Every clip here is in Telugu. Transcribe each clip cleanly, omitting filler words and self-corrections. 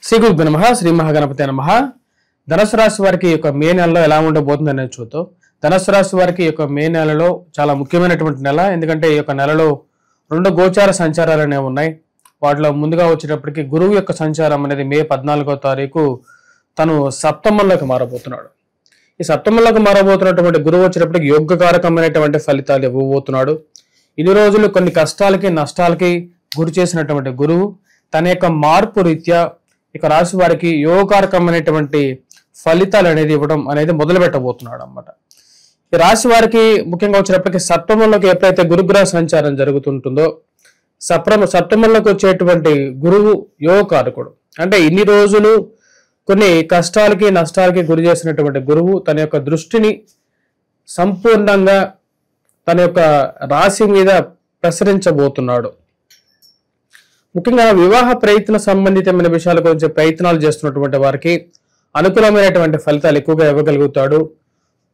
శ్రీ గురుభ్యో నమః. శ్రీ మహాగణపతి నమః. ధనుసు రాశి వారికి యొక్క మే నెలలో ఎలా ఉండబోతుంది అనేది చూద్దాం. ధనుసు రాశి వారికి యొక్క మే నెలలో చాలా ముఖ్యమైనటువంటి నెల. ఎందుకంటే ఈ యొక్క నెలలో 2 గోచార సంచారాలు అనేవి ఉన్నాయి. వాటిలో ముందుగా వచ్చేటప్పటికి గురువు యొక్క సంచారం అనేది మే 14వ తారీఖు తను సప్తమంలోకి మారబోతున్నాడు. ఈ సప్తమంలోకి మారబోతున్నటువంటి గురువు వచ్చేటప్పటికి యోగకారకమైనటువంటి ఫలితాలు ఇవ్వబోతున్నాడు. ఇన్ని రోజులు కొన్ని కష్టాలకి నష్టాలకి గురి చేసినటువంటి గురువు తన యొక్క మార్పు రీత్యా ఇక రాశి వారికి యోగకారకమైనటువంటి ఫలితాలు అనేది ఇవ్వడం అనేది మొదలు పెట్టబోతున్నాడు అన్నమాట. ఈ రాశి వారికి ముఖ్యంగా వచ్చేటప్పటికి సప్తమంలోకి ఎప్పుడైతే గురుగ్రహ సంచారం జరుగుతుంటుందో సప్తమంలోకి వచ్చేటువంటి గురువు యోగకారకుడు. అంటే ఇన్ని రోజులు కొన్ని కష్టాలకి నష్టాలకి గురి చేసినటువంటి గురువు తన యొక్క దృష్టిని సంపూర్ణంగా తన యొక్క రాశి మీద ప్రసరించబోతున్నాడు. ముఖ్యంగా వివాహ ప్రయత్న సంబంధితమైన విషయాల గురించి ప్రయత్నాలు చేస్తున్నటువంటి వారికి అనుకూలమైనటువంటి ఫలితాలు ఎక్కువగా ఇవ్వగలుగుతాడు.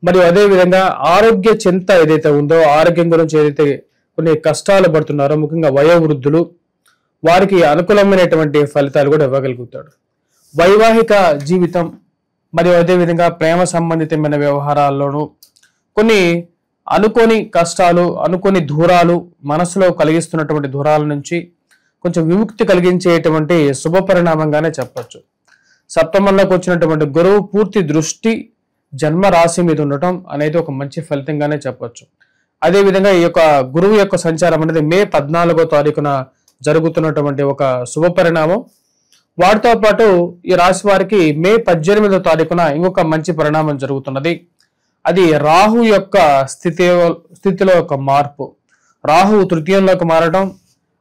మరియు అదేవిధంగా ఆరోగ్య చింత ఏదైతే ఉందో, ఆరోగ్యం గురించి ఏదైతే కొన్ని కష్టాలు పడుతున్నారో ముఖ్యంగా వయోవృద్ధులు వారికి అనుకూలమైనటువంటి ఫలితాలు కూడా ఇవ్వగలుగుతాడు. వైవాహిక జీవితం మరియు అదేవిధంగా ప్రేమ సంబంధితమైన వ్యవహారాల్లోనూ కొన్ని అనుకోని కష్టాలు, అనుకోని దూరాలు, మనసులో కలిగిస్తున్నటువంటి దూరాల నుంచి కొంచెం విముక్తి కలిగించేటువంటి శుభ పరిణామంగానే చెప్పచ్చు. సప్తమంలోకి వచ్చినటువంటి గురువు పూర్తి దృష్టి జన్మ రాశి మీద ఉండటం అనేది ఒక మంచి ఫలితంగానే చెప్పచ్చు. అదేవిధంగా ఈ యొక్క గురువు యొక్క సంచారం అనేది మే 14వ తారీఖున జరుగుతున్నటువంటి ఒక శుభ పరిణామం. వాటితో పాటు ఈ రాశి వారికి మే 18వ తారీఖున ఇంకొక మంచి పరిణామం జరుగుతున్నది. అది రాహు యొక్క స్థితిలో ఒక మార్పు. రాహు తృతీయంలోకి మారడం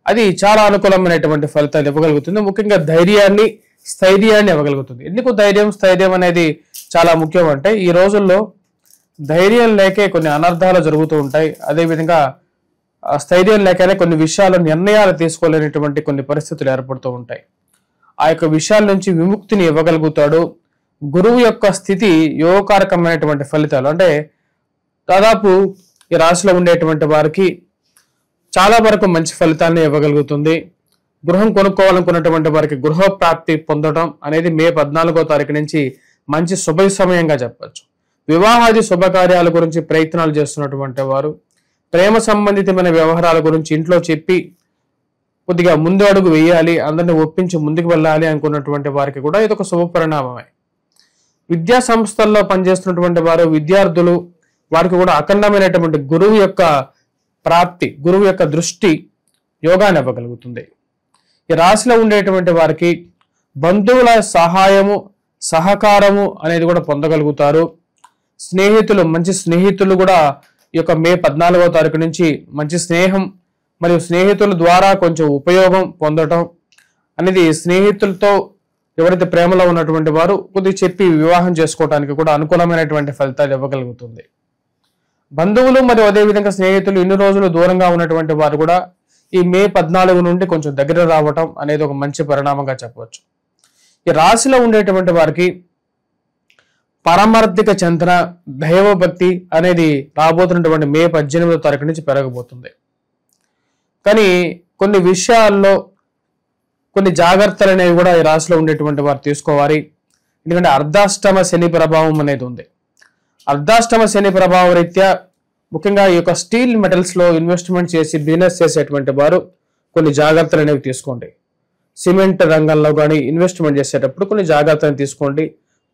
అది చాలా అనుకూలమైనటువంటి ఫలితాలు ఇవ్వగలుగుతుంది. ముఖ్యంగా ధైర్యాన్ని, స్థైర్యాన్ని ఇవ్వగలుగుతుంది. ఎందుకు స్థైర్యం అనేది చాలా ముఖ్యం అంటే ఈ రోజుల్లో ధైర్యం లేకే కొన్ని అనర్థాలు జరుగుతూ ఉంటాయి. అదేవిధంగా స్థైర్యం లేకనే కొన్ని విషయాలు నిర్ణయాలు తీసుకోలేనటువంటి కొన్ని పరిస్థితులు ఏర్పడుతూ ఉంటాయి. ఆ యొక్క విషయాల నుంచి విముక్తిని ఇవ్వగలుగుతాడు. గురువు యొక్క స్థితి యోగకారకమైనటువంటి ఫలితాలు అంటే దాదాపు ఈ రాశిలో ఉండేటువంటి వారికి చాలా వరకు మంచి ఫలితాన్ని ఇవ్వగలుగుతుంది. గృహం కొనుక్కోవాలనుకున్నటువంటి వారికి గృహ ప్రాప్తి పొందడం అనేది మే 14వ తారీఖు నుంచి మంచి శుభ సమయంగా చెప్పచ్చు. వివాహాది శుభకార్యాల గురించి ప్రయత్నాలు చేస్తున్నటువంటి వారు ప్రేమ సంబంధితమైన వ్యవహారాల గురించి ఇంట్లో చెప్పి కొద్దిగా ముందు అడుగు వేయాలి, అందరిని ఒప్పించి ముందుకు వెళ్ళాలి అనుకున్నటువంటి వారికి కూడా ఇది ఒక శుభ పరిణామమే. విద్యా సంస్థల్లో పనిచేస్తున్నటువంటి వారు, విద్యార్థులు వారికి కూడా అఖండమైనటువంటి గురువు యొక్క ప్రాప్తి, గురువు యొక్క దృష్టి యోగాన్ని ఇవ్వగలుగుతుంది. ఈ రాశిలో ఉండేటువంటి వారికి బంధువుల సహాయము, సహకారము అనేది కూడా పొందగలుగుతారు. స్నేహితులు, మంచి స్నేహితులు కూడా ఈ యొక్క మే 14వ తారీఖు నుంచి మంచి స్నేహం మరియు స్నేహితుల ద్వారా కొంచెం ఉపయోగం పొందడం అనేది, స్నేహితులతో ఎవరైతే ప్రేమలో ఉన్నటువంటి వారు కొద్దిగా చెప్పి వివాహం చేసుకోవడానికి కూడా అనుకూలమైనటువంటి ఫలితాలు ఇవ్వగలుగుతుంది. బంధువులు మరియు అదేవిధంగా స్నేహితులు ఇన్ని రోజులు దూరంగా ఉన్నటువంటి వారు కూడా ఈ మే 14 నుండి కొంచెం దగ్గర రావటం అనేది ఒక మంచి పరిణామంగా చెప్పవచ్చు. ఈ రాశిలో ఉండేటువంటి వారికి పరమార్థిక చింతన, దైవభక్తి అనేది రాబోతున్నటువంటి మే 18వ తారీఖు నుంచి పెరగబోతుంది. కానీ కొన్ని విషయాల్లో కొన్ని జాగ్రత్తలు అనేవి కూడా ఈ రాశిలో ఉండేటువంటి వారు తీసుకోవాలి. ఎందుకంటే అర్ధాష్టమ శని ప్రభావం అనేది ఉంది. అర్ధాష్టమ శని ప్రభావం రీత్యా ముఖ్యంగా ఈ యొక్క స్టీల్ మెటల్స్ లో ఇన్వెస్ట్మెంట్ చేసి బిజినెస్ చేసేటువంటి వారు కొన్ని జాగ్రత్తలు అనేవి తీసుకోండి. సిమెంట్ రంగంలో కానీ ఇన్వెస్ట్మెంట్ చేసేటప్పుడు కొన్ని జాగ్రత్తలు తీసుకోండి.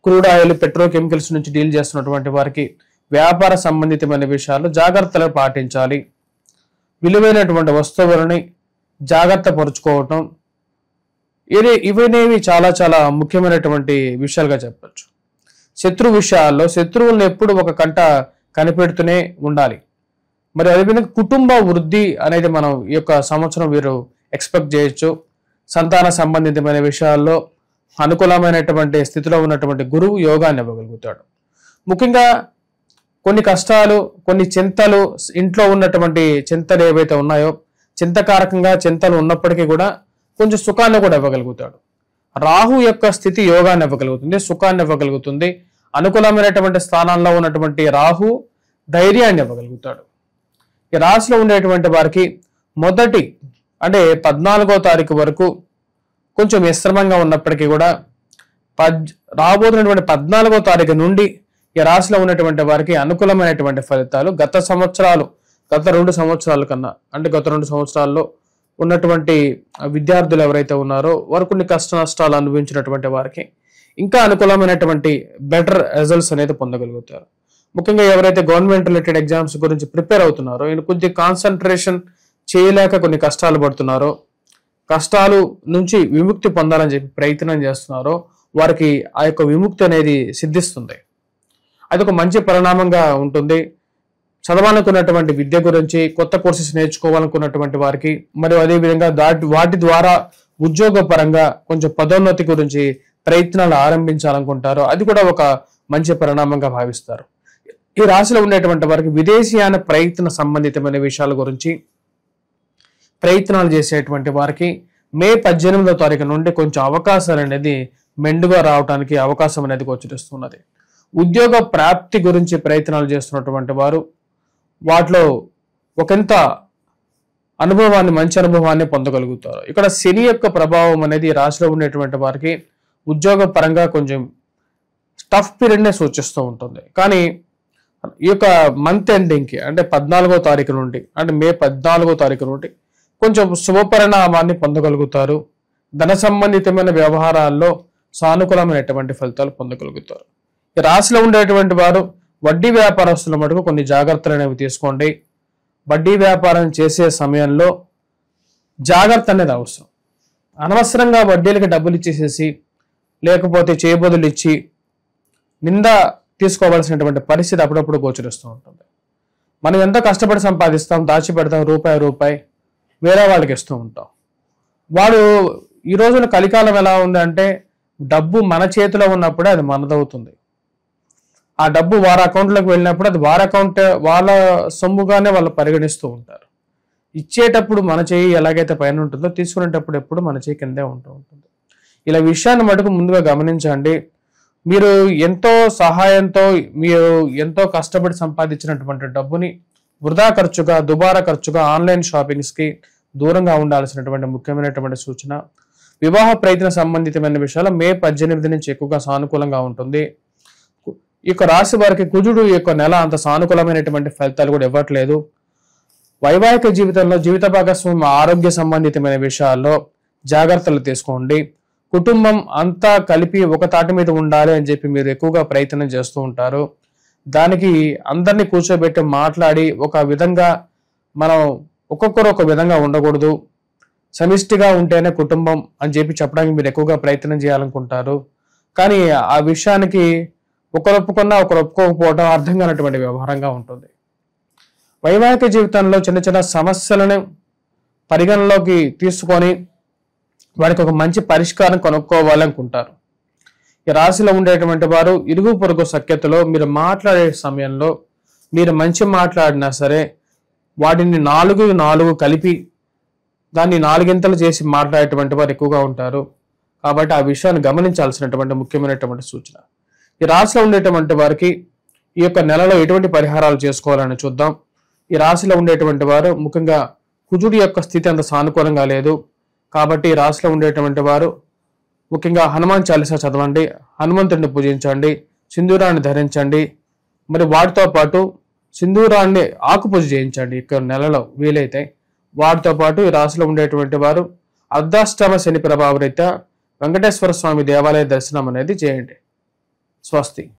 క్రూడ్ ఆయిల్, పెట్రోకెమికల్స్ నుంచి డీల్ చేస్తున్నటువంటి వారికి వ్యాపార సంబంధితమైన విషయాల్లో జాగ్రత్తలు పాటించాలి. విలువైనటువంటి వస్తువులని జాగ్రత్త పరుచుకోవటం ఇవనేవి చాలా చాలా ముఖ్యమైనటువంటి విషయాలుగా చెప్పచ్చు. శత్రు విషయాల్లో శత్రువులను ఎప్పుడు ఒక కంట కనిపెడుతూనే ఉండాలి. మరి అదేవిధంగా కుటుంబ వృద్ధి అనేది మనం ఈ యొక్క సంవత్సరం వీరు ఎక్స్పెక్ట్ చేయొచ్చు. సంతాన సంబంధితమైన విషయాల్లో అనుకూలమైనటువంటి స్థితిలో ఉన్నటువంటి గురువు యోగాన్ని ఇవ్వగలుగుతాడు. ముఖ్యంగా కొన్ని కష్టాలు, కొన్ని చింతలు, ఇంట్లో ఉన్నటువంటి చింతలు ఏవైతే ఉన్నాయో చింతకారకంగా చింతలు ఉన్నప్పటికీ కూడా కొంచెం సుఖాన్ని కూడా ఇవ్వగలుగుతాడు. రాహు యొక్క స్థితి యోగాన్ని ఇవ్వగలుగుతుంది, సుఖాన్ని ఇవ్వగలుగుతుంది. అనుకూలమైనటువంటి స్థానాల్లో ఉన్నటువంటి రాహు ధైర్యాన్ని ఇవ్వగలుగుతాడు. ఈ రాశిలో ఉండేటువంటి వారికి మొదటి అంటే 14వ తారీఖు వరకు కొంచెం మిశ్రమంగా ఉన్నప్పటికీ కూడా రాబోతున్నటువంటి 14వ తారీఖు నుండి ఈ రాశిలో ఉన్నటువంటి వారికి అనుకూలమైనటువంటి ఫలితాలు గత 2 సంవత్సరాల కన్నా, అంటే గత 2 సంవత్సరాల్లో ఉన్నటువంటి విద్యార్థులు ఎవరైతే ఉన్నారో వారు కొన్ని కష్ట నష్టాలు అనుభవించినటువంటి వారికి ఇంకా అనుకూలమైనటువంటి బెటర్ రిజల్ట్స్ అనేది పొందగలుగుతారు. ముఖ్యంగా ఎవరైతే గవర్నమెంట్ రిలేటెడ్ ఎగ్జామ్స్ గురించి ప్రిపేర్ అవుతున్నారో, ఈయన కొద్ది కాన్సన్ట్రేషన్ చేయలేక కొన్ని కష్టాలు పడుతున్నారో, కష్టాలు నుంచి విముక్తి పొందాలని చెప్పి ప్రయత్నం చేస్తున్నారో వారికి ఆ యొక్క విముక్తి అనేది సిద్ధిస్తుంది. అది ఒక మంచి పరిణామంగా ఉంటుంది. చదవాలనుకున్నటువంటి విద్య గురించి, కొత్త కోర్సెస్ నేర్చుకోవాలనుకున్నటువంటి వారికి, మరియు అదేవిధంగా వాటి ద్వారా ఉద్యోగ పరంగా కొంచెం పదోన్నతి గురించి ప్రయత్నాలు ఆరంభించాలనుకుంటారో అది కూడా ఒక మంచి పరిణామంగా భావిస్తారు. ఈ రాశిలో ఉండేటువంటి వారికి విదేశీయాన ప్రయత్న సంబంధితమైన విషయాల గురించి ప్రయత్నాలు చేసేటువంటి వారికి మే 18వ తారీఖు నుండి కొంచెం అవకాశాలు అనేది మెండుగా రావడానికి అవకాశం అనేది గోచరిస్తున్నది. ఉద్యోగ ప్రాప్తి గురించి ప్రయత్నాలు చేస్తున్నటువంటి వారు వాటిలో ఒకంత మంచి అనుభవాన్ని పొందగలుగుతారు. ఇక్కడ శని యొక్క ప్రభావం అనేది రాశిలో ఉండేటువంటి వారికి ఉద్యోగ పరంగా కొంచెం టఫ్ పీరియడ్నే సూచిస్తూ ఉంటుంది. కానీ ఈ యొక్క మంత్ ఎండింగ్కి, అంటే 14వ తారీఖు నుండి, అంటే మే 14వ తారీఖు నుండి కొంచెం శుభపరిణామాన్ని పొందగలుగుతారు. ధన సంబంధితమైన వ్యవహారాల్లో సానుకూలమైనటువంటి ఫలితాలు పొందగలుగుతారు. ఈ రాశిలో ఉండేటువంటి వారు వడ్డీ వ్యాపారస్తుల మటుకు కొన్ని జాగ్రత్తలు అనేవి తీసుకోండి. వడ్డీ వ్యాపారం చేసే సమయంలో జాగ్రత్త అనేది అవసరం. అనవసరంగా వడ్డీలకి డబ్బులు ఇచ్చేసేసి, లేకపోతే చేయబదులు ఇచ్చి నింద తీసుకోవాల్సినటువంటి పరిస్థితి అప్పుడప్పుడు గోచరిస్తూ ఉంటుంది. మనం ఎంతో కష్టపడి సంపాదిస్తాం, దాచిపెడతాం, రూపాయి వేరే వాళ్ళకి ఇస్తూ ఉంటాం. వాడు ఈ రోజున కలికాలం ఎలా ఉందంటే డబ్బు మన చేతిలో ఉన్నప్పుడే అది మనదవుతుంది. ఆ డబ్బు వారి అకౌంట్లోకి వెళ్ళినప్పుడు అది వాళ్ళ సొమ్ముగానే వాళ్ళు పరిగణిస్తూ ఉంటారు. ఇచ్చేటప్పుడు మన చేయి ఎలాగైతే పైన ఉంటుందో తీసుకునేటప్పుడు ఎప్పుడు మన చేయి కిందే ఉంటూ ఉంటుంది. ఇలా విషయాన్ని మటుకు ముందుగా గమనించండి. మీరు ఎంతో సహాయంతో, మీరు ఎంతో కష్టపడి సంపాదించినటువంటి డబ్బుని వృధా ఖర్చుగా, దుబారా ఖర్చుగా ఆన్లైన్ షాపింగ్స్కి దూరంగా ఉండాల్సినటువంటి ముఖ్యమైనటువంటి సూచన. వివాహ ప్రయత్న సంబంధితమైన విషయాలు మే 18 నుంచి ఎక్కువగా సానుకూలంగా ఉంటుంది. ఈ యొక్క రాశి వారికి కుజుడు యొక్క నెల అంత సానుకూలమైనటువంటి ఫలితాలు కూడా ఇవ్వట్లేదు. వైవాహిక జీవితంలో జీవిత భాగస్వామి ఆరోగ్య సంబంధితమైన విషయాల్లో జాగ్రత్తలు తీసుకోండి. కుటుంబం అంతా కలిపి ఒక తాటి మీద ఉండాలి అని చెప్పి మీరు ఎక్కువగా ప్రయత్నం చేస్తూ ఉంటారు. దానికి అందరినీ కూర్చోబెట్టి మాట్లాడి ఒక విధంగా మనం ఒక్కొక్కరు ఒక విధంగా ఉండకూడదు, సమిష్టిగా ఉంటేనే కుటుంబం అని చెప్పి చెప్పడానికి మీరు ఎక్కువగా ప్రయత్నం చేయాలనుకుంటారు. కానీ ఆ విషయానికి ఒకరు ఒప్పుకున్నా ఒకరు ఒప్పుకోకపోవడం అర్థం కానటువంటి వ్యవహారంగా ఉంటుంది. వైవాహిక జీవితంలో చిన్న చిన్న సమస్యలను పరిగణలోకి తీసుకొని వారికి ఒక మంచి పరిష్కారం కనుక్కోవాలనుకుంటారు. ఈ రాశిలో ఉండేటువంటి వారు ఇరుగు పొరుగు సఖ్యతలో మీరు మాట్లాడే సమయంలో మీరు మంచి మాట్లాడినా సరే వాటిని 4 కలిపి దాన్ని 4 చేసి మాట్లాడేటువంటి వారు ఎక్కువగా ఉంటారు. కాబట్టి ఆ విషయాన్ని గమనించాల్సినటువంటి ముఖ్యమైనటువంటి సూచన. ఈ రాశిలో ఉండేటువంటి వారికి ఈ యొక్క నెలలో ఎటువంటి పరిహారాలు చేసుకోవాలని చూద్దాం. ఈ రాశిలో ఉండేటువంటి వారు ముఖ్యంగా కుజుడి యొక్క స్థితి అంత సానుకూలంగా లేదు. కాబట్టి ఈ రాశిలో ఉండేటువంటి వారు ముఖ్యంగా హనుమాన్ చాలీసా చదవండి, హనుమంతుడిని పూజించండి, సింధూరాన్ని ధరించండి. మరి వాటితో పాటు సింధూరాన్ని ఆకు పూజ చేయించండి ఇక్కడ నెలలో వీలైతే. వాటితో పాటు ఈ రాశిలో ఉండేటువంటి వారు అర్ధాష్టమ శని ప్రభావ రీత్యా వెంకటేశ్వర స్వామి దేవాలయ దర్శనం అనేది చేయండి. స్వస్తి.